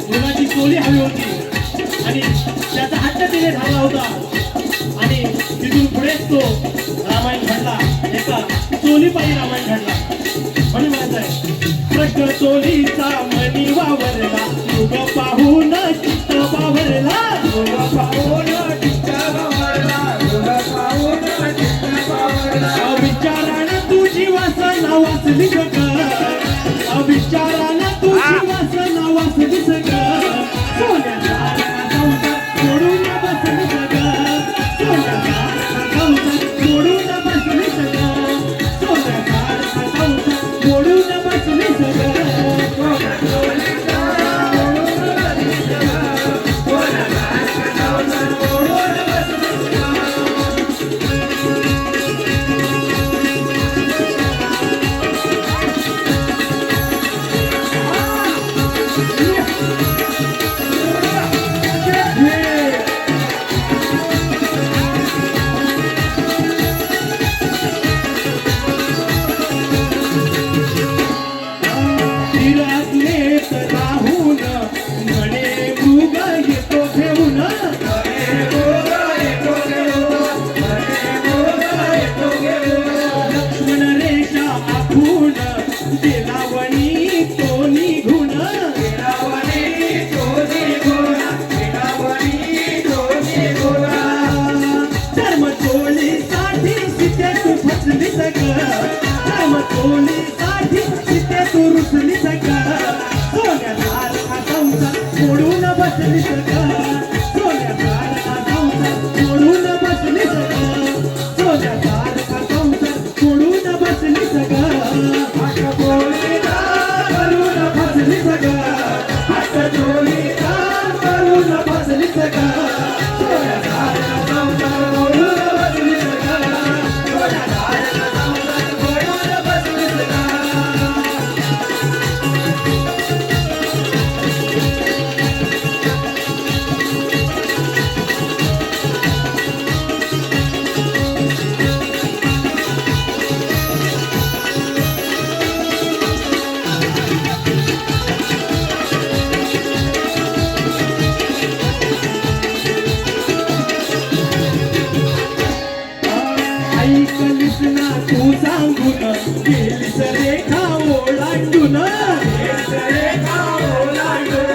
मुलाची चोली हवी होती आणि त्याचा हट्ट तिने झाला होता आणि तिथून पुढेच तो रामायण घडला, एका चोलीपायी रामायण घडला. म्हणून म्हणायचंय, प्रश्न चोलीचा मनी वावरला, युग पाहून चित्त बावरला, युग पाहून चित्त बावरला, युग पाहून चित्त बावरला. अविचारानं तुझी वासना वाचली ग, अविचारानं तुझी वासना वाचली ग, सोन्याचा संसार सोडून बसली ग, सोन्याचा संसार सोडून बसली ग, सोन्याचा संसार सोडून बसली ग. सोडून बसली सगळं, सोन्यासारखा संसार सोडून बसली सगळं, सोन्यासारखा संसार सोडून बसली सगळं. हट्ट चोरीदार करून बसली सगळं, हट्ट चोरीदार करून बसली सगळं, सोन्यासारखा संसार सोडून बसली सगळं, सोन्यासारखा संसार सोडून बसली सगळं. ऐकलीस ना तू सांगून, गेलीस रेखा ओलांडून, गेलीस रेखा ओलांडून,